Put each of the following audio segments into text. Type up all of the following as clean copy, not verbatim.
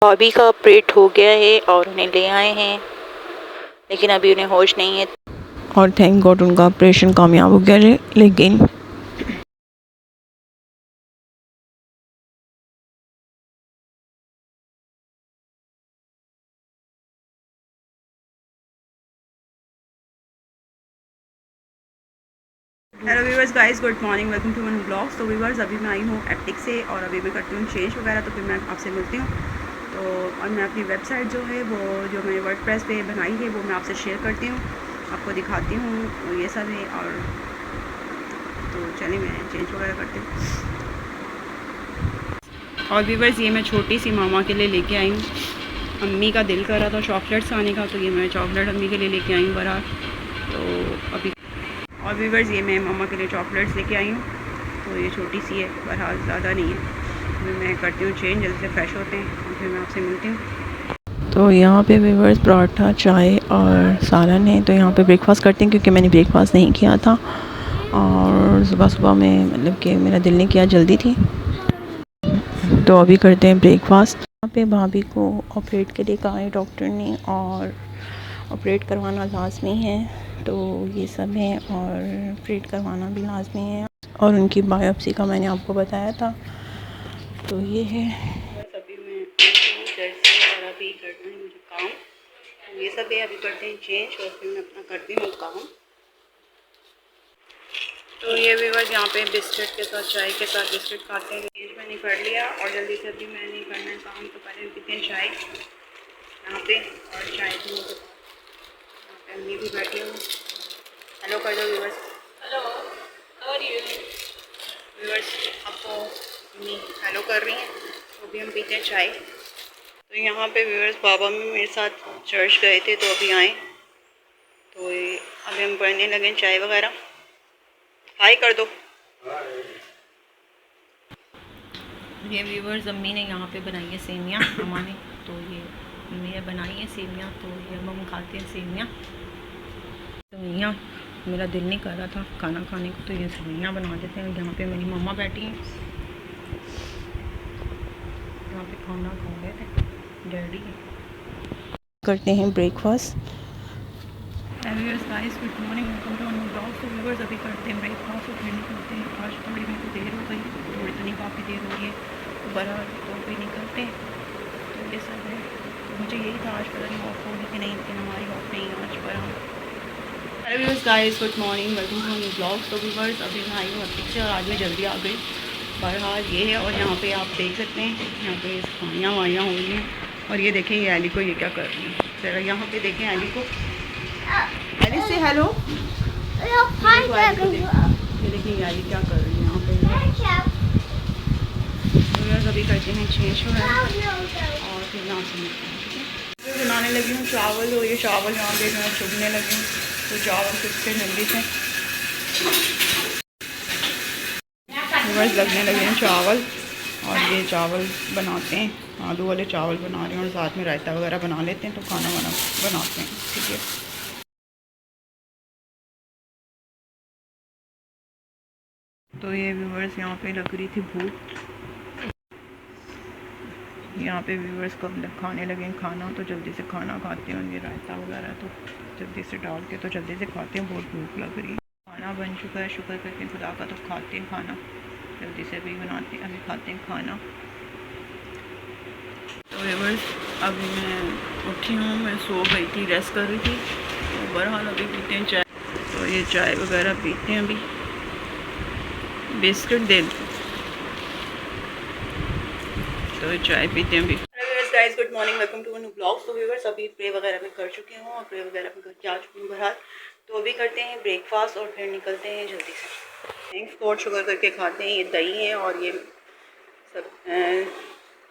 भाभी का ऑपरेट हो गया है और उन्हें ले आए हैं, लेकिन अभी उन्हें होश नहीं है और थैंक गॉड उनका ऑपरेशन कामयाब हो गया लेकिन hello viewers guys, good morning, welcome to one blogs. तो व्यूवर्स अभी मैं आई हूँ एप्टिक से और अभी मैं करती हूँ चेंज वगैरह, तो फिर मैं आपसे मिलती हूँ। तो और मैं अपनी वेबसाइट जो है वो जो मैंने वर्डप्रेस पे बनाई है वो मैं आपसे शेयर करती हूँ, आपको दिखाती हूँ ये सब है। और तो चलिए मैं चेंज वगैरह करती हूँ। और व्यूवर्स ये मैं छोटी सी मामा के लिए लेके आई हूँ, अम्मी का दिल कर रहा था चॉकलेट्स खाने का, तो ये मैं चॉकलेट अम्मी के लिए लेके आई हूँ बरा। तो अभी और व्यूवर्स ये मैं मम्मा के लिए चॉकलेट्स लेके आई हूँ, तो ये छोटी सी है, बहरहाल ज़्यादा नहीं है। फिर मैं करती हूँ चेंज, जल्दी से फ्रेश होते हैं और फिर मैं आपसे मिलती हूँ। तो यहाँ पे व्यूवर्स पराठा, चाय और सालन है। तो यहाँ पे ब्रेकफास्ट करते हैं क्योंकि मैंने ब्रेकफास्ट नहीं किया था और सुबह सुबह में मतलब कि मेरा दिल नहीं किया, जल्दी थी। तो अभी करते हैं ब्रेकफास्ट। यहाँ पे भाभी को ऑपरेट के लिए कहा है डॉक्टर ने और ऑपरेट करवाना लाजमी है, तो ये सब है और ऑपरेट करवाना भी लाजमी है। और उनकी बायोप्सी का मैंने आपको बताया था, तो ये है। बस अभी मैं जर्सी और अभी करना है मुझे काम, तो ये सब है। अभी करते हैं चेंज और फिर मैं अपना करती हूँ काम। तो ये व्यूवर्स यहाँ पे बिस्किट के साथ, चाय के साथ बिस्किट खाते हैं। चेंज मैंने कर लिया और जल्दी से अभी मैंने करना है काम, तो पहले पीते हैं चाय यहाँ पे। और चाय पीने के बाद यहाँ पे अम्मी भी बैठी हूँ। हेलो कर दो viewers. Hello, how are you viewers. आपको अम्मी हेलो कर रही हैं, तो अभी हम पीते हैं चाय। तो यहाँ पे व्यूवर्स बाबा में मेरे साथ चर्च गए थे, तो अभी आए, तो अभी हम पढ़ने लगे चाय वगैरह। हाय कर दो। ये व्यूवर्स अम्मी ने यहाँ पे बनाई है सेवियाँ अम्मा ने, तो ये अम्मी ने बनाई है सेवियाँ, तो ये हम खाते हैं सेवियाँ। सेवियाँ मेरा दिल नहीं कर रहा था खाना खाने को, तो ये सेवियाँ बना देते हैं। यहाँ पे मेरी मम्मा बैठी हैं, यहाँ पे खाना खा रहे थे डैडी। करते हैं breakfast. Viewers guys, good morning, welcome to new blog. तो व्यूअर्स अभी करते हैं ब्रेकफास्ट और फिर निकलते हैं। आज थोड़ी मेरे को देर हो गई, थोड़ी तो नहीं काफ़ी देर हो गई है, तो बहरहाल तो भी निकलते हैं। तो ये सब है। तो मुझे यही था आज पता नहीं ऑफ होगी कि नहीं, लेकिन हमारी ऑफ नहीं है आज पर। Hello viewers guys, good morning, welcome to new blog. तो व्यूअर्स अभी मैं आई हूँ ठीक से और आज मैं जल्दी आ गई, बहरहाल ये है। और यहाँ पे आप देख सकते हैं यहाँ पे सफाइयाँ वाइयाँ हो रही हैं। और ये देखें ये एली को ये क्या कर रही है, ज़रा यहाँ पे देखें एली को। एली से हेलो। ये देखिए एली क्या कर रही है यहाँ पे। तो अभी करते हैं चेंज वगैरह और फिर यहाँ से मिलते हैं। बनाने लगी हूँ चावल, और ये चावल यहाँ पे मैं चुभने लगी हूँ, तो चावल किसके जल्दी से बस लगने लगे हैं चावल। और ये चावल बनाते हैं, आलू वाले चावल बना रहे हैं और साथ में रायता वगैरह बना लेते हैं, तो खाना वाना बनाते हैं, ठीक है। तो ये व्यूवर्स यहाँ पे लग रही थी भूख, यहाँ पे व्यूवर्स को खाने लगे खाना, तो जल्दी से खाना खाते हैं। ये रायता वगैरह तो जल्दी से डाल के तो जल्दी से खाते हैं, बहुत भूख लग रही है। खाना बन चुका है, शुक्र करके खुदा का, तो खाते हैं खाना जल्दी से, अभी बनाते हैं, अभी खाते हैं खाना। तो व्यूवर्स अभी मैं उठी हूँ, मैं सो गई थी, रेस्ट कर रही थी, तो बहरहाल अभी पीते हैं चाय। तो ये चाय वगैरह पीते हैं, अभी बिस्किट दे दो, तो चाय पीते हैं अभी। Guys, good morning, welcome to new blogs. तो व्यूवर्स अभी प्रे वगैरह मैं कर चुकी हूँ और प्रे वगैरह मैं करके आ चुकी हूँ बहरहाल। तो अभी करते हैं ब्रेकफास्ट और फिर निकलते हैं जल्दी से। थैंक्स गॉड, शुगर करके खाते हैं। ये दही है और ये सब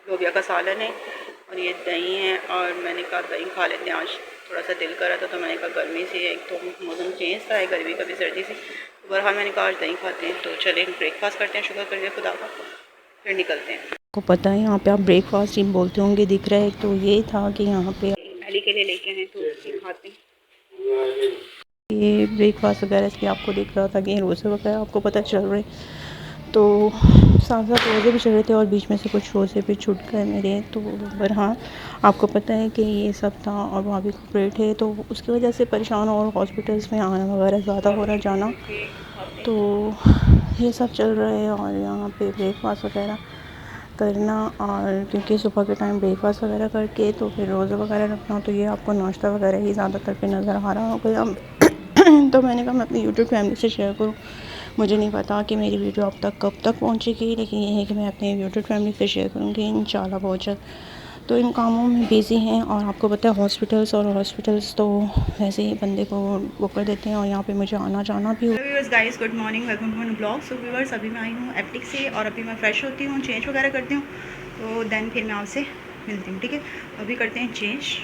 लोबिया का सालन है और ये दही है। और मैंने कहा दही खा लेते हैं, आज थोड़ा सा दिल कर रहा था, तो मैंने कहा गर्मी से, एक तो मौसम चेंज था, गर्मी का भी सर्दी से, तो बहरहाल मैंने कहा आज दही खाते हैं। तो चले ब्रेकफास्ट करते हैं, शुक्र करके खुदा का, फिर निकलते हैं। को पता है यहाँ पे आप ब्रेकफास्ट ही बोलते होंगे, दिख रहा है। तो ये था कि यहाँ पे एली के लिए लेके हैं, तो खाते हैं। ये ब्रेकफास्ट वगैरह इसलिए आपको दिख रहा था कि रोज़े वगैरह आपको पता चल रहे, तो साथ साथ रोज़े भी चल रहे थे और बीच में से कुछ रोज़े भी छूट गए मेरे। तो पर हाँ, आपको पता है कि ये सब था और वहाँ भी ऑपरेट है, तो उसकी वजह से परेशान और हॉस्पिटल्स में आना वगैरह ज़्यादा हो रहा जाना, तो ये सब चल रहा है। और यहाँ पे ब्रेकफास्ट वगैरह करना, और क्योंकि सुबह के टाइम ब्रेकफास्ट वगैरह करके तो फिर रोज़े वगैरह रखना, तो ये आपको नाश्ता वगैरह ही ज़्यादातर पे नज़र आ रहा होगा। तो मैंने कहा मैं अपनी यूट्यूब फैमिली से शेयर करूँ। मुझे नहीं पता कि मेरी वीडियो आप तक कब तक पहुँचेगी, लेकिन ये है कि मैं अपनी यूट्यूब फैमिली से शेयर करूँगी इंशाल्लाह बहुत जल्द। तो इन कामों में बिज़ी हैं, और आपको पता है हॉस्पिटल्स तो वैसे ही बंदे को वो कर देते हैं, और यहाँ पे मुझे आना जाना भी हो। Hello viewers, guys good morning, welcome to blog. So viewers, अभी मैं आई हूँ एप्टिक से और अभी मैं फ़्रेश होती हूँ, चेंज वगैरह करती हूँ, तो देन फिर मैं आपसे मिलती हूँ। ठीक है, अभी करते हैं चेंज,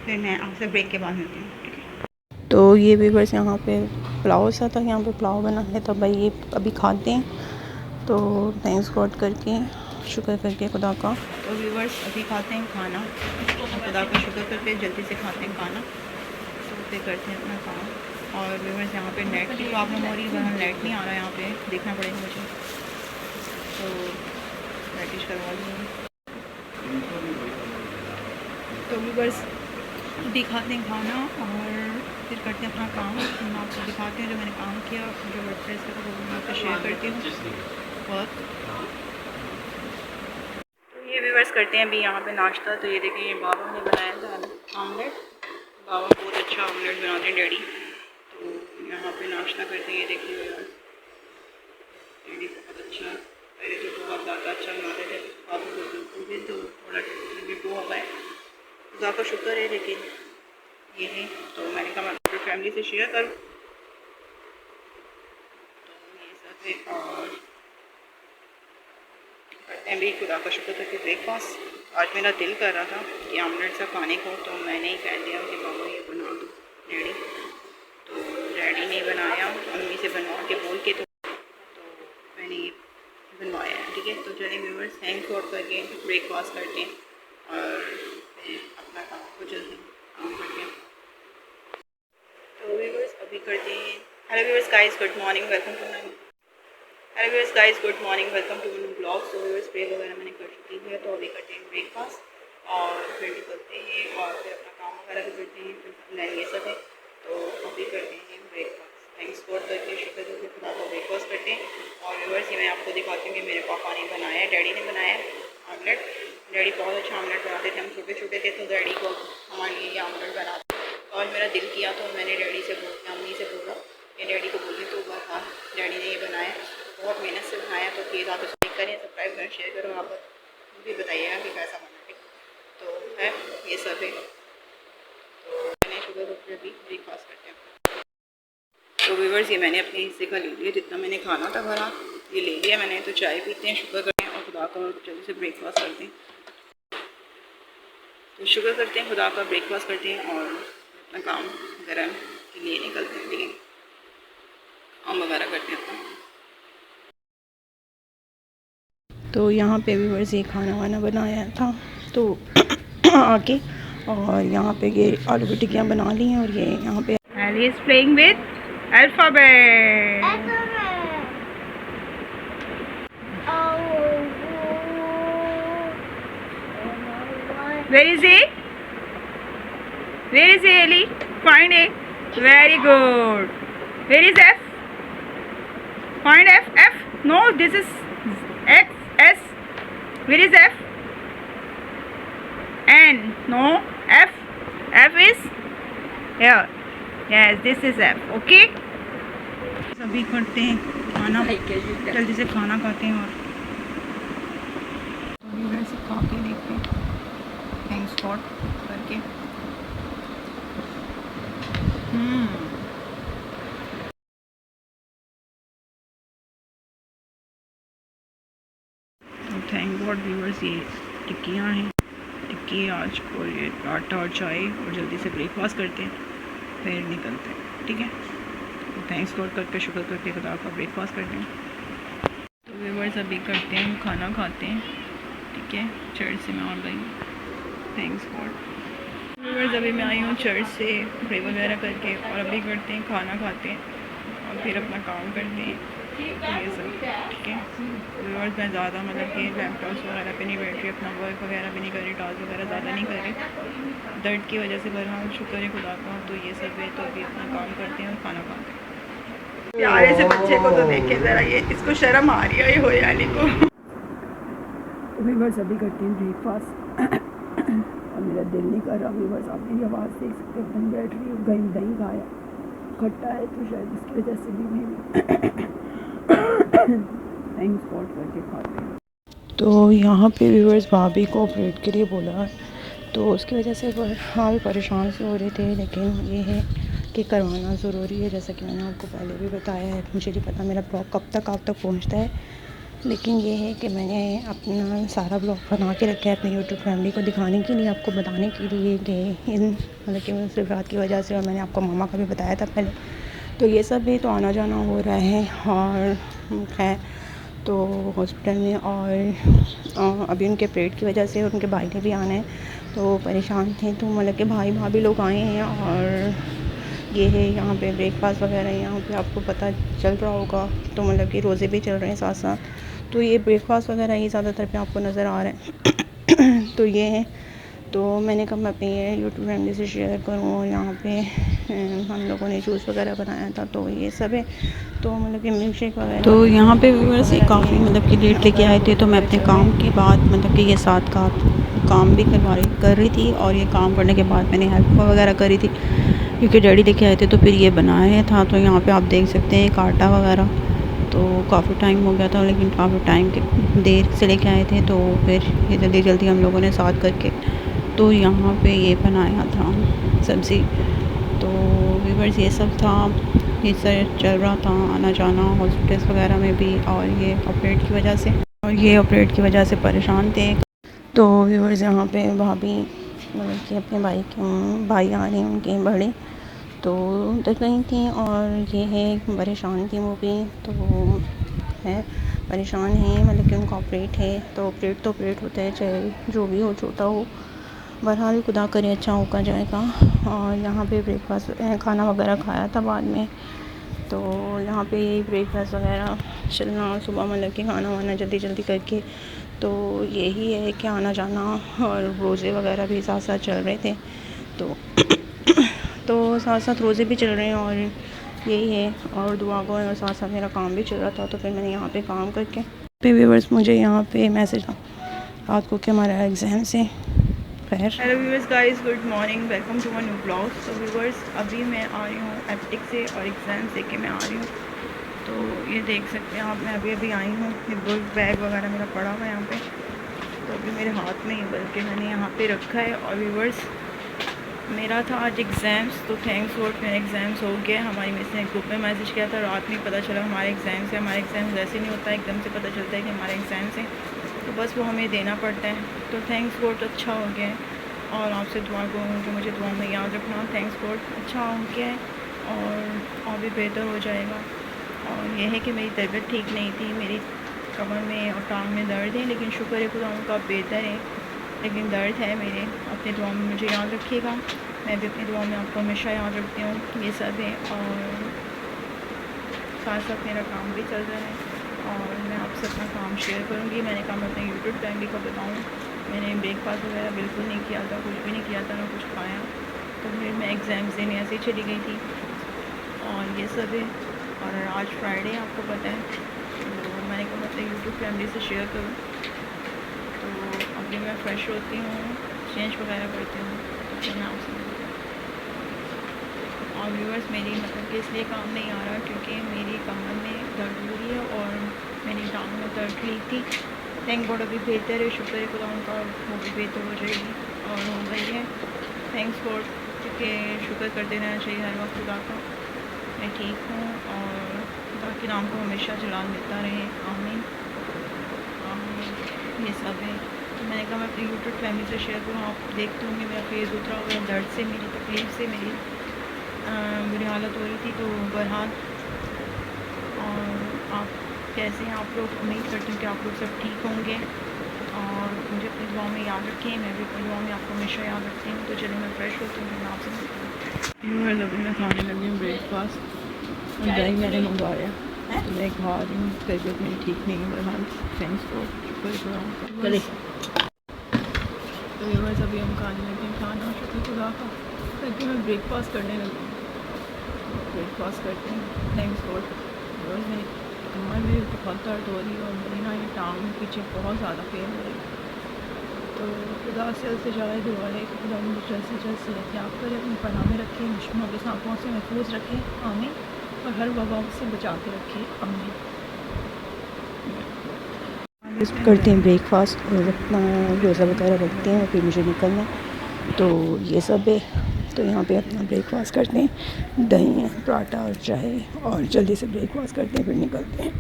फिर मैं आपसे ब्रेक के बाद मिलती हूँ। ठीक है, तो ये व्यूअर्स यहाँ पे पुलाव सा था, यहाँ पे पुलाव बना है, तो भाई ये अभी खाते हैं। तो थैंक्स गॉड करके, शुक्र करके खुदा का। तो व्यूअर्स अभी खाते हैं खाना, खुदा का शुक्र करके जल्दी से खाते हैं खाना, तो फिर करते हैं अपना काम। और व्यूअर्स यहाँ पे नेट की प्रॉब्लम हो रही है, वरना नेट नहीं आ रहा है, यहाँ पे देखना पड़ेगा मुझे, तो प्रैक्टिस करवा लूँगी। तो व्यूअर्स अभी खाते हैं खाना और फिर करते हैं अपना काम। हम आपको दिखाते हैं जो मैंने काम किया, जो वर्डप्रेस का, वो मैं आपको शेयर करती हूँ वर्क। तो ये व्यूअर्स करते हैं अभी यहाँ पे नाश्ता। तो ये देखिए, ये बाबा ने बनाया था आमलेट। बाबा बहुत अच्छा आमलेट बनाते हैं डैडी। तो यहाँ पे नाश्ता करते हैं। ये देखिए व्यूअर्स, डैडी बहुत अच्छा, पहले तो बहुत ज़्यादा अच्छा बनाते थे, बाबा को बिल्कुल भी, तो थोड़ा भी वो हो गए, खुदा का शुक्र है। लेकिन ये है, तो मैंने कहा मैं अपनी फैमिली से शेयर करूँ, तो ये सब है। और भी खुदा का शुक्र करके ब्रेकफास्ट, आज मेरा दिल कर रहा था कि आमलेट सा खाने को, तो मैंने ही कह दिया कि बाबा ये बना दो डैडी। तो डैडी ने बनाया, मम्मी से बनवा के बोल के, तो मैंने ये बनवाया है। ठीक है, तो चलिए व्यूअर्स, थैंक्स गॉड करके ब्रेकफास्ट करते हैं और फिर अपना काम को जल्दी काम करते हैं। तो व्यूअर्स अभी करते हैं। Hello viewers, guys good morning, welcome to my hello viewers, guys good morning, welcome to my blog. So viewers, break वगैरह मैंने कर चुकी है, तो अभी करते हैं ब्रेकफास्ट और फिर निकलते हैं और फिर अपना काम वगैरह भी करते हैं, फिर ये सब है। तो अभी करते हैं ब्रेकफास्ट, थैंक्स गॉड करके, शुक्र करके खुदा का ब्रेकफास्ट करते हैं। और व्यूअर्स ये मैं आपको दिखाती हूँ कि मेरे पापा ने बनाया है, डैडी ने बनाया आमलेट। डैडी बहुत अच्छा आमलेट बनाते थे, हम छोटे छोटे थे तो डैडी को हमारे लिए ये आमलेट बनाते। और मेरा दिल किया तो मैंने डैडी से अम्मी से बोला कि डैडी को बोली, तो हाँ डैडी ने ये बनाया, बहुत मेहनत से बनाया। तो प्लीज़ आप इसको लाइक करें, सब्सक्राइब करें, शेयर करो, आप भी बताइएगा कि कैसा बना है। तो है ये सब है। तो मैंने शुगर करके अभी ब्रेकफास्ट करते हैं। तो व्यूअर्स ये मैंने अपने हिस्से का ले लिया, जितना मैंने खाना था भरा ये ले लिया मैंने। तो चाय पीते हैं, शुक्र करते हैं और खुदा का जल्दी से ब्रेकफास्ट करते हैं। तो शुक्र करते हैं, खुदा का ब्रेकफास्ट करते हैं और अपना काम वगैरह के लिए निकलते हैं। ठीक है, काम वगैरह करते हैं अपना। तो यहाँ पे व्यूअर्स ये खाना वाना बनाया था, तो आके और यहाँ पे ये आलू की टिक्कियाँ बना ली हैं, और ये यहाँ पे Ali is playing with alphabet. Where is he? Where is he, Ali? Find A. Very good. Where is F? Find F. F. No, this is X. S. Where is F? N. No. F. F is here. Yes, this is F. Okay. सभी करते हैं खाना, जल्दी से खाना खाते हैं और तो से खा के देखते हैं, थैंक्स गॉड करके। थैंक गॉड व्यूअर्स, ये टिक्कियाँ हैं, टिक्की आज को, ये आटा और चाय, और जल्दी से ब्रेकफास्ट करते हैं फिर निकलते हैं। ठीक है, तो थैंक्स गॉड करके, शुक्र करके खुदा का ब्रेकफास्ट करते हैं। तो व्यूअर्स अभी करते हैं खाना खाते हैं। ठीक है, चर्च से मैं आ गई, थैंक्स गॉड। व्यूअर्स अभी मैं आई हूँ चर्च से प्रे वगैरह करके, और अभी करते हैं खाना खाते हैं और फिर अपना काम करते हैं। ये सब ठीक है। और मैं ज़्यादा मतलब कि लैपटॉप्स वगैरह पे नहीं बैठ रही, अपना वर्क वगैरह भी नहीं कर रही, टास्क वगैरह ज़्यादा नहीं कर रही दर्द की वजह से। बहरहाल शुक्र है खुदा का। तो ये सब है, तो अभी अपना काम करते हैं और खाना खाते हैं। प्यारे से बच्चे को तो देखे ज़रा, ये इसको शर्म आ रही है ये हो यानी को। वीवर्स अभी करती हूँ ब्रेकफास्ट और मेरा दिल नहीं कर रहा। वीवर्स आप मेरी आवाज़ देख सकते हो, एकदम बैठ रही हूँ। दही खाया, खट्टा है तो शायद इसकी वजह से भी मैं टाइम स्पॉट करके खाते हैं। तो यहाँ पे व्यूअर्स भाभी को ऑपरेट के लिए बोला है, तो उसकी वजह से हाल परेशान से हो रहे थे। लेकिन ये है कि करवाना ज़रूरी है, जैसा कि मैंने आपको पहले भी बताया है। मुझे नहीं पता मेरा ब्लॉग कब तक आप तक पहुँचता है, लेकिन ये है कि मैंने अपना सारा ब्लॉग बना के रखा है अपनी यूट्यूब फैमिली को दिखाने के लिए, आपको बताने के लिए कि इन मतलब कि मुसीबत की वजह से। और मैंने आपको मामा का भी बताया था पहले। तो ये सब भी तो आना जाना हो रहा है और है तो हॉस्पिटल में। और अभी उनके पेट की वजह से उनके भाई ने भी आना है, तो परेशान थे। तो मतलब कि भाई भाभी लोग आए हैं और ये है यहाँ पे ब्रेकफास्ट वगैरह यहाँ पे आपको पता चल रहा होगा। तो मतलब कि रोज़े भी चल रहे हैं साथ साथ, तो ये ब्रेकफास्ट वगैरह ही ज़्यादातर पे आपको नज़र आ रहा है। तो ये है, तो मैंने कहा मैं अपनी यूट्यूब फैमिली से शेयर करूँ। और यहाँ पे हम लोगों ने जूस वगैरह बनाया था, तो ये सब है। तो मतलब कि मिल्क शेक वगैरह। तो यहाँ पे व्यूअर्स काफ़ी मतलब कि लेट लेके आए थे, तो मैं अपने काम के बाद मतलब कि ये साथ का काम भी कर रही थी। और ये काम करने के बाद मैंने हेल्प वगैरह करी थी, क्योंकि डैडी लेके आए थे। तो फिर ये बनाया था, तो यहाँ पे आप देख सकते हैं काटा वगैरह। तो काफ़ी टाइम हो गया था, लेकिन काफ़ी टाइम के देर से लेके आए थे, तो फिर ये जल्दी जल्दी हम लोगों ने साथ करके तो यहाँ पे ये बनाया था सब्ज़ी। तो व्यूअर्स ये सब था, ये सब चल रहा था आना जाना हॉस्पिटल्स वगैरह में भी। और ये ऑपरेट की वजह से परेशान थे। तो व्यूअर्स यहाँ पे भाभी मतलब कि अपने भाई आ रहे हैं उनके बड़े, तो उधर गई थी। और ये है परेशान थी वो भी, तो है परेशान है मतलब कि उनका ऑपरेट है। तो ऑपरेट होता है, चाहे जो भी हो, छोटा हो, बहरहाल खुदा करे अच्छा होकर जाएगा। और यहाँ पे ब्रेकफास्ट खाना वगैरह खाया था बाद में। तो यहाँ पे यही ब्रेकफास्ट वगैरह चलना सुबह मतलब कि खाना वाना जल्दी जल्दी करके। तो यही है कि आना जाना और रोज़े वगैरह भी साथ साथ चल रहे थे। तो साथ साथ रोज़े भी चल रहे हैं और यही है, और दुआ को, और साथ साथ मेरा काम भी चल रहा था। तो फिर मैंने यहाँ पे काम करके व्यूअर्स मुझे यहाँ पे मैसेज रात को कि हमारा एग्ज़ाम से खैर। Hello viewers guys, good morning, welcome to my new blog. तो व्यूअर्स अभी मैं आ रही हूँ एप्टिक से और एग्ज़ाम से के मैं आ रही हूँ। तो ये देख सकते हैं आप, मैं अभी आई हूँ। ये बुक बैग वगैरह मेरा पड़ा हुआ है यहाँ पे, तो अभी मेरे हाथ में ही बल्कि मैंने यहाँ पे रखा है। और व्यूअर्स मेरा था आज एग्ज़ाम्स, तो थैंक्स गॉड मेरे एग्ज़ाम्स हो गए। हमारी मिस ने ग्रुप में मैसेज किया था, रात में पता चला हमारे एग्ज़ाम्स है। हमारे एग्ज़ाम्स ऐसे नहीं होता, एकदम से पता चलता है कि हमारे एग्ज़ाम्स हैं, तो बस वो हमें देना पड़ता है। तो थैंक्स गॉड अच्छा हो गया है, और आपसे दुआ करूँ कि मुझे दुआ में याद रखना। थैंक्स गॉड अच्छा हो गया है और भी बेहतर हो जाएगा। और यह है कि मेरी तबीयत ठीक नहीं थी, मेरी कमर में और टांग में दर्द है, लेकिन शुक्र है खुदा उनका बेहतर है, लेकिन दर्द है मेरे। अपनी दुआ में मुझे याद रखिएगा, मैं भी अपनी दुआ में आपको हमेशा याद रखती हूँ। ये सब है, और साथ साथ मेरा काम भी चल रहा है और मैं आपसे अपना काम शेयर करूँगी। मैंने कहा मैं अपने यूट्यूब फैमिली को बताऊँ। मैंने ब्रेकफास्ट वगैरह बिल्कुल नहीं किया था, कुछ भी नहीं किया था, ना कुछ खाया। तो फिर मैं एग्ज़ाम्स देने ऐसे ही चली गई थी, और ये सब है। और आज फ्राइडे आपको पता है, तो मैंने कहा मैं अपने यूट्यूब फैमिली से शेयर करूँ। तो अभी मैं फ़्रेश होती हूँ, चेंज वगैरह करती हूँ, तो फिर मैं आपसे और व्यूअर्स मेरी मतलब कि इसलिए काम नहीं आ रहा क्योंकि मेरी कमर में दर्द हो रही है और मेरी टांग में दर्द ठीक थी। थैंक गॉड अभी बेहतर है, शुक्र है खुदा उनका, वो भी बेहतर हो जाएगी और हो गई है। थैंक्स गॉड, क्योंकि शुक्र करते रहना चाहिए हर वक्त खुदा का। मैं ठीक हूँ और खुदा के नाम को हमेशा जलाल मिलता रहे, आमीन। ये सब है। तो मैंने कहा मैं अपनी यूट्यूब फैमिली से शेयर करूँ। आप देखते होंगे मेरा फेस उतरा हुआ दर्द से, मेरी तकलीफ़ से, मेरी बुरी हालत हो रही थी। तो बहरहाल, और आप कैसे हैं आप लोग? उम्मीद करती हूँ कि आप लोग सब ठीक होंगे और मुझे अपनी दुआ में याद रखें। मैं भी अपनी दुआ में आपको हमेशा याद रखती हूँ। तो चलिए मैं फ्रेश होती हूँ, मैं आपसे मिलती हूँ। अभी मैं खाने लगी हूँ ब्रेकफास्ट, दही मैंने मंगवाया। तो मैं खा रही हूँ, तबीयत मेरी ठीक नहीं है बहरहाल, थैंक्स को चले। तो व्यूअर्स अभी हम खाने लगे हैं खाना, शुक्र खुदा का, ताकि मैं ब्रेकफास्ट करने लगी। ब्रेकफास्ट करते हैं, थैंक्स गॉड। व्यूअर्स मेरी कमर में बहुत दर्द हो रही है और मेरी ना ये टांग पीछे बहुत ज़्यादा पेन हो रही है। तो खुदा से जाए दुआ है कि खुदा मुझे जल्द से जल्द सेहत याब करे, अपनी पनाह में रखे, मुश्किलों के सांपों से महफूज रखे, आमीन। और हर वबा से बचा के रखे, आमीन। करते हैं ब्रेकफास्ट और अपना रोज़ा वगैरह रखते हैं और फिर मुझे निकलना है। तो ये सब है। तो यहाँ पे अपना ब्रेकफास्ट करते हैं, दही है, पराठा और चाय, और जल्दी से ब्रेकफास्ट करते हैं फिर निकलते हैं।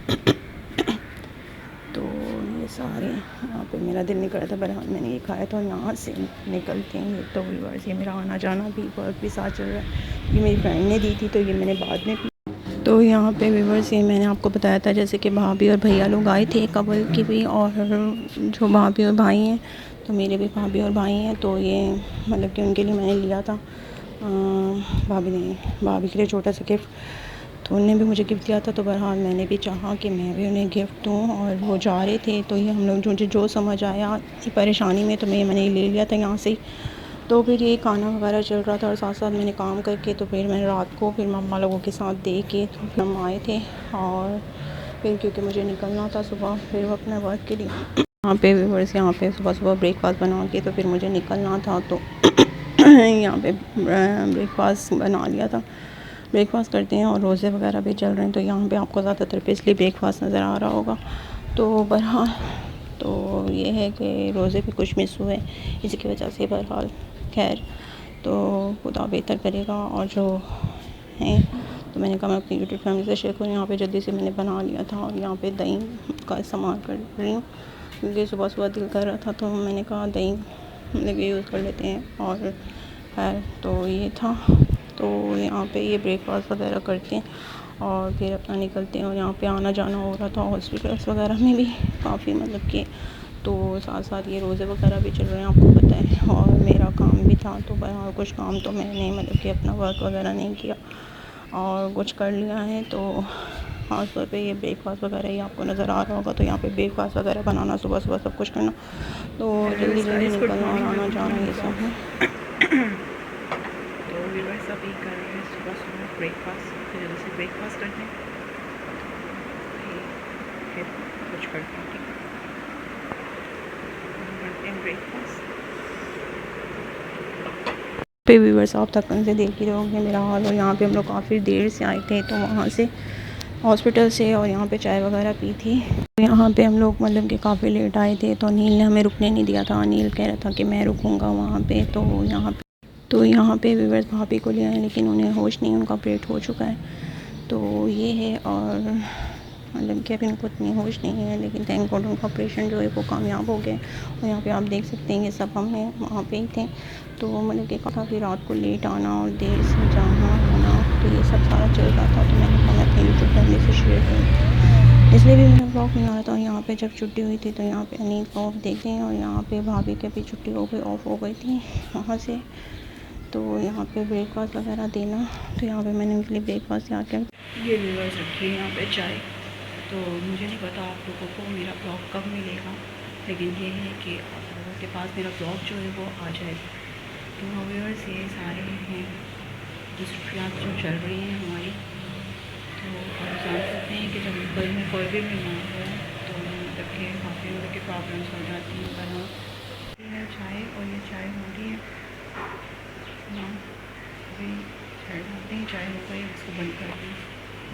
तो ये सारे यहाँ पे मेरा दिल नहीं कर रहा था, बहरहाल मैंने ये खाया था और यहाँ से निकलते हैं। ये तो व्यूअर्स ये मेरा आना जाना भी वर्क भी साथ चल रहा है। ये मेरी फ्रेंड ने दी थी तो ये मैंने बाद में पी। तो यहाँ पे व्यूअर्स ये मैंने आपको बताया था जैसे कि भाभी और भैया लोग आए थे कबल की भी, और जो भाभी और भाई हैं तो मेरे भी भाभी और भाई हैं, तो ये मतलब कि उनके लिए मैंने लिया था। भाभी के लिए छोटा सा गिफ्ट, तो उनने भी मुझे गिफ्ट दिया था। तो बहरहाल मैंने भी चाहा कि मैं भी उन्हें गिफ्ट दूँ, और वो जा रहे थे तो ये हम लोग मुझे जो समझ आया इसी परेशानी में तो मैंने ले लिया था यहाँ से। तो फिर ये खाना वगैरह चल रहा था और साथ साथ मैंने काम करके, तो फिर मैंने रात को फिर मम्मा लोगों के साथ दे के तो हम आए थे, और फिर क्योंकि मुझे निकलना था सुबह फिर अपने वर्क के लिए यहाँ पे व्यूअर्स यहाँ पे सुबह ब्रेकफास्ट बना के तो फिर मुझे निकलना था। तो यहाँ पे ब्रेकफास्ट बना लिया था। ब्रेकफास्ट करते हैं और रोज़े वगैरह भी चल रहे हैं, तो यहाँ पे आपको ज़्यादातर पे इसलिए ब्रेकफास्ट नज़र आ रहा होगा। तो बहरहाल तो ये है कि रोज़े भी कुछ मिस हुए इसकी वजह से, बहरहाल खैर तो खुदा बेहतर करेगा। और जो हैं तो मैंने कहा मैं अपनी यूट्यूब फैमिली से शेयर करूँ। यहाँ पे जल्दी से मैंने बना लिया था और यहाँ पे दही का इस्तेमाल कर रही हूँ, क्योंकि सुबह दिल कर रहा था तो मैंने कहा दही मतलब यूज़ कर लेते हैं। और खैर तो ये था। तो यहाँ पे ये ब्रेकफास्ट वगैरह करते हैं और फिर अपना निकलते हैं। और यहाँ पे आना जाना हो रहा था हॉस्पिटल्स वगैरह में भी काफ़ी, मतलब कि तो साथ साथ ये रोज़े वगैरह भी चल रहे हैं आपको पता है, और मेरा काम भी था। तो बहरहाल कुछ काम तो मैंने मतलब कि अपना वर्क वगैरह नहीं किया और कुछ कर लिया है। तो ख़ास तौर पे ये ब्रेकफास्ट वगैरह ही आपको नज़र आ रहा होगा। तो यहाँ पे ब्रेकफास्ट वगैरह बनाना, सुबह सब कुछ करना, तो जल्दी निकलना और आना जाना ये सब है। तो व्यूअर्स अभी कर रहे हैं सुबह ब्रेकफास्ट, फिर जल्दी से ब्रेकफास्ट करते हैं, फिर कुछ करते हैं, ठीक करते हैं ब्रेकफास्ट। पे व्यूअर्स आप तक से देख ही रहोगे मेरा हाल। और यहाँ पे हम लोग काफ़ी देर से आए थे, तो वहाँ से हॉस्पिटल से, और यहाँ पे चाय वगैरह पी थी। तो यहाँ पे हम लोग मतलब कि काफ़ी लेट आए थे, तो अनिल ने हमें रुकने नहीं दिया था। अनिल कह रहा था कि मैं रुकूँगा वहाँ पे। तो यहाँ पे व्यूअर्स भाभी को ले आए, लेकिन उन्हें होश नहीं, उनका ऑपरेट हो चुका है। तो ये है, और मतलब कि अभी उनको इतनी होश नहीं है, लेकिन थैंक गॉड उनका ऑपरेशन जो है वो कामयाब हो गया। और यहाँ पे आप देख सकते हैं ये सब हम वहाँ पे ही थे। तो मतलब कि काफ़ी रात को लेट आना और देर से जाना आना, तो ये सब सारा चल रहा था। तो मैंने कहा मैं अपनी यूट्यूब फैमिली से शेयर करूँ, इसलिए भी मेरा ब्लॉग नहीं आ रहा था। यहाँ पे जब छुट्टी हुई थी तो यहाँ पे अनिल को ऑफ देखते हैं, और यहाँ पे भाभी की भी छुट्टी हो गई, ऑफ हो गई थी वहाँ से। तो यहाँ पे ब्रेकफास्ट वगैरह देना, तो यहाँ पे मैंने उनके लिए ब्रेकफास्ट ला कर ये व्यूअर्स रखी है यहाँ पे चाय। तो मुझे नहीं पता आप लोगों को मेरा ब्लॉग कब मिलेगा, लेकिन ये है कि आप लोगों के पास मेरा ब्लॉग जो है वो आ जाएगा। तो व्यूअर्स ये सारे हैं मसरूफियात जो चल रही हैं हमारी। तो आप जान सकते हैं कि जब घर में कोई भी मेहमान हो तो मतलब कि काफ़ी मतलब की प्रॉब्लम्स हो जाती हैं। बना है चाय, और ये चाय हो रही है, अभी डालते हैं, चाय हो गई, इसको बंद कर दें,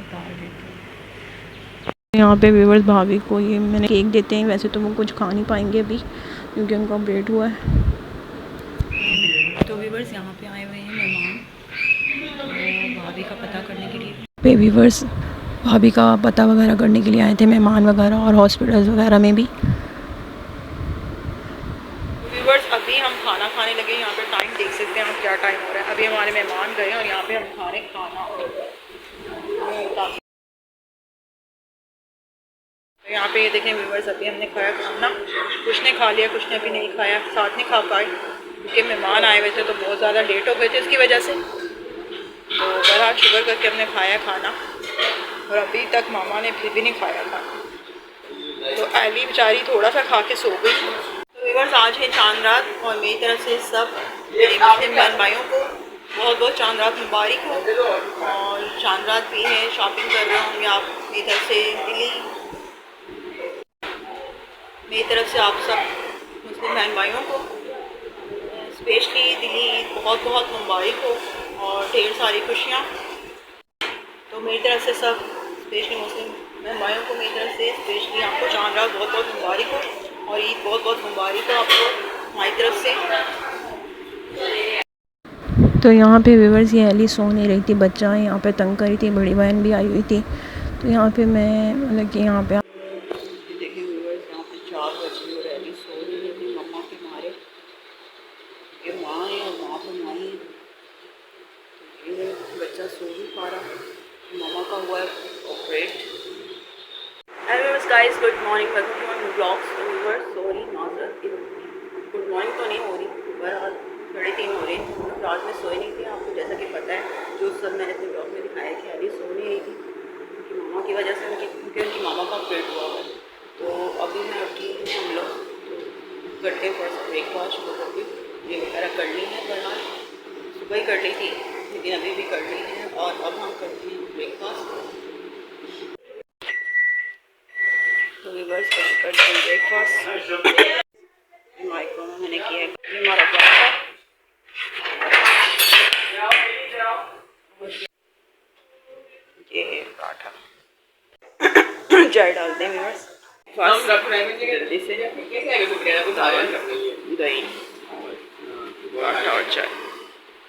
उतार देते हैं। यहाँ पे व्यूअर्स भाभी को ये मैंने केक देते हैं। वैसे तो वो कुछ खा नहीं पाएंगे अभी क्योंकि उनका ऑपरेट हुआ है। तो व्यूअर्स यहाँ पे आए हुए हैं मेहमान, तो भाभी का पता करने के लिए पे व्यूअर्स भाभी का पता वगैरह करने के लिए आए थे मेहमान वगैरह, और हॉस्पिटल्स वगैरह में भी। व्यूअर्स अभी हम खाना खाने लगे। यहाँ पे टाइम देख सकते हैं आप क्या टाइम हो रहा है। अभी हमारे मेहमान गए और यहाँ पे हम खाना यहाँ पे ये देखें व्यूअर्स, अभी हमने खाया खाना, कुछ ने खा लिया, कुछ ने अभी नहीं खाया, साथ नहीं खा पाए क्योंकि मेहमान आए हुए थे तो बहुत ज़्यादा लेट हो गए थे इसकी वजह से। तो बहरहाल शुगर करके हमने खाया खाना। और अभी तक मामा ने फिर भी नहीं खाया था, तो एली बेचारी थोड़ा सा खा के सो गई। तो व्यूअर्स आज है चांद रात और मेरी तरफ से सब मेरे मुस्लिम बहन भाइयों को बहुत बहुत चांद रात मुबारक हो। और चांद रात भी है, शॉपिंग कर रहे होंगे आप मेरी तरफ से दिल्ली, मेरी तरफ से आप सब मुस्लिम बहन भाइयों को स्पेशली दिल्ली ईद बहुत बहुत मुबारक हो और ढेर सारी खुशियाँ। तो मेरी तरफ से सब स्पेशली मुस्लिम बहन भाइयों को मेरी तरफ से स्पेशली आपको चांद रात बहुत बहुत मुबारक हो और ईद बहुत बहुत मुबारक हो आपको हमारी तरफ से। तो यहाँ पे व्यूअर्स ये एली सो नहीं रही थी, बच्चा यहाँ पे तंग करी थी, बड़ी बहन भी आई हुई थी। तो यहाँ पे मैं मतलब कि यहाँ पे देखिए व्यूअर्स यहाँ पे 4 बजे और एली सो रही थी मम्मा के मारे, ये माँ है और माँ पर माँ है, ये बच्चा सो ही पा रहा, मम्मा का हुआ है operate. Viewers guys good morning, welcome to my blogs. Viewers sorry माजरत, गुड मॉर्निंग तो नहीं हो रही, बहरहाल 3:30 हो रहे हैं। तो रात में सोई नहीं थी, आपको जैसा कि पता है, जो सब मैंने अपने ब्लॉग में दिखाया कि अभी सो नहीं रही थी उनकी मामा की वजह से, क्योंकि उनकी मामा का ऑपरेट हुआ है। तो अभी मैं उठी, हम लोग करते हैं थोड़ा सा ब्रेकफास्ट, ये वगैरह कर ली है, बहरहाल सुबह ही कर ली थी लेकिन अभी भी कर ली है। और अब हम करते हैं ब्रेकफास्ट। तो व्यूअर्स करते हैं ब्रेकफास्ट। माइक्रो में मैंने किया है, ये हमारा पराठा, ये है पराठा। चाय डालते हैं व्यूअर्स, जल्दी से दही पराठा और चाय।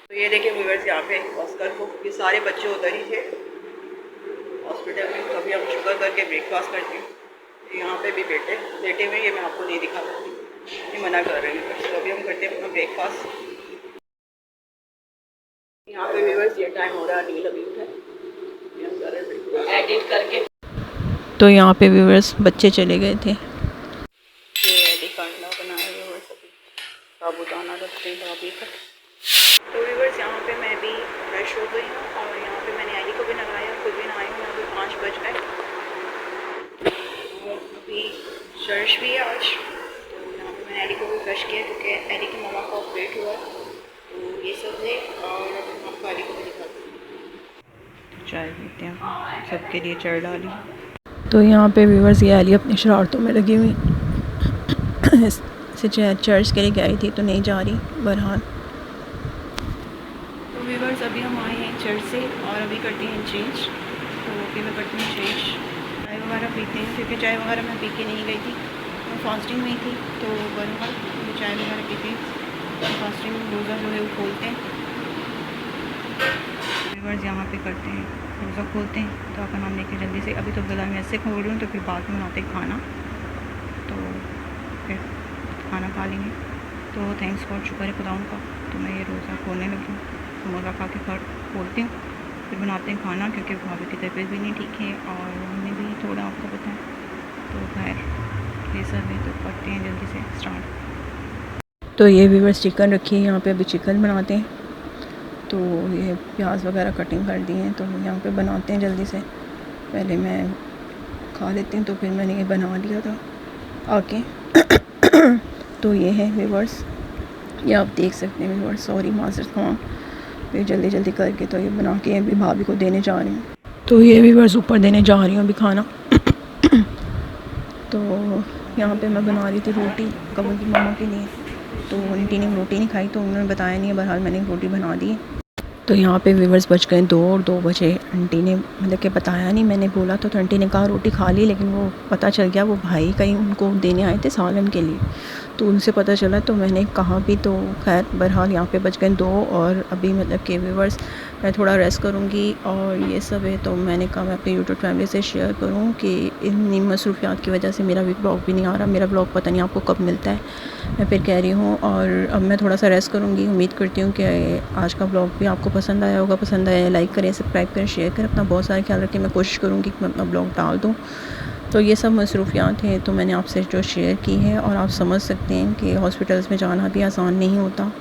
तो ये देखिए व्यूअर्स यहाँ पे ऑस्कर को, ये सारे बच्चे उधर ही थे हॉस्पिटल में, तो अभी हम शुगर करके ब्रेकफास्ट करते हैं। यहाँ पे भी लेटे हुए, ये मैं आपको नहीं दिखा सकती, ये मना कर रहे हैं। तो अभी हम करते हैं अपना ब्रेकफास्ट। यहाँ पे व्यूअर्स ये टाइम हो रहा है, नील अभी उठा है एडिट करके। तो यहाँ पे व्यूअर्स बच्चे चले गए थे। ये एडिट करना बनाया व्यूअर्स, अभी साबुदाना रखते हैं भाभी का। तो व्यूअर्स यहाँ पे मैं भी फ्रेश हो गई हूँ और यहाँ पे मैंने एडी को भी लगाया, खुद भी नहाई हूँ। अभी 5 बज गए, अभी चर्च भी है आज, तो यहाँ पे मैंने एडी को भी ब्रश किया क्योंकि एडी की मामा का ऑपरेट हुआ। तो ये सब है और आपको एडी को भी दिखाती हूँ। चाय पीते हैं, सबके लिए चाय डाली। तो यहाँ पे व्यूअर्स ये एली अपनी शरारतों में लगी हुई से चर्च के लिए गई थी तो नहीं जा रही, बहरहाल। तो व्यूअर्स अभी हम आए हैं चर्च से और अभी करते हैं चेंज। तो अभी मैं करती हूँ चेंज, चाय वगैरह पीते हैं क्योंकि चाय वगैरह मैं पी के नहीं गई थी, मैं फास्टिंग में थी। तो बहरहाल चाय वगैरह पीते हैं, फास्टिंग रोज़ा जो है वो खोलते हैं। व्यूअर्स यहाँ पे करते हैं रोज़ा खोलते हैं, तो अपन हम लेके जल्दी से, अभी तो गला में ऐसे खोल रही हूँ, तो फिर बाद में बनाते खाना, तो फिर खाना खा लेंगे। तो थैंक्स फॉर, शुक्र है खुदा उनका। तो मैं ये रोज़ा खोलने लगी हूँ, समोसा खा के खोलती हूँ, फिर बनाते हैं खाना क्योंकि भाभी की तबीयत भी नहीं ठीक है और हमने भी थोड़ा, आपको पता है। तो खैर ये सब है, तो करते हैं जल्दी से स्टार्ट। तो ये व्यूअर्स चिकन रखी है यहाँ पे, अभी चिकन बनाते हैं। तो ये प्याज वगैरह कटिंग कर दी है, तो यहाँ पे बनाते हैं जल्दी से। पहले मैं खा लेती हूँ, तो फिर मैंने ये बना लिया था आके। तो ये है व्यूअर्स, ये आप देख सकते हैं व्यूअर्स, सॉरी माजरत हाँ, फिर जल्दी जल्दी करके तो ये बना के अभी भाभी को देने जा रही हूँ। तो ये व्यूअर्स ऊपर देने जा रही हूँ अभी खाना। तो यहाँ पे मैं बना रही थी रोटी कबल की मामा के लिए, तो आंटी ने रोटी नहीं खाई तो उन्होंने बताया नहीं है, बहरहाल मैंने रोटी बना दी। तो यहाँ पे व्यूअर्स बज गए 2 और 2 बजे। आंटी ने मतलब कि बताया नहीं, मैंने बोला तो आंटी ने कहा रोटी खा ली, लेकिन वो पता चल गया वो भाई कहीं उनको देने आए थे सालन के लिए, तो उनसे पता चला, तो मैंने कहा भी। तो खैर बहरहाल यहाँ पे बज गए 2 और अभी मतलब कि व्यूअर्स मैं थोड़ा रेस्ट करूँगी और ये सब है। तो मैंने कहा मैं अपनी यूट्यूब फैमिली से शेयर करूँ कि इतनी मसरूफियात की वजह से मेरा ब्लॉग भी नहीं आ रहा। मेरा ब्लॉग पता नहीं आपको कब मिलता है, मैं फिर कह रही हूँ। और अब मैं थोड़ा सा रेस्ट करूँगी। उम्मीद करती हूँ कि आज का ब्लॉग भी आपको पसंद आया होगा। पसंद आया लाइक करें, सब्सक्राइब करें, शेयर करें। अपना बहुत सारा ख्याल रखें। मैं कोशिश करूँगी कि मैं अपना ब्लॉग डाल दूँ। तो ये सब मसरूफियात हैं, तो मैंने आपसे जो शेयर की है, और आप समझ सकते हैं कि हॉस्पिटल्स में जाना भी आसान नहीं होता।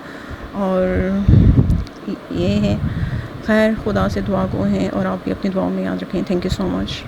और ये है खैर खुदा से दुआ गो हैं और आप भी अपनी दुआओं में याद रखें। Thank you so much.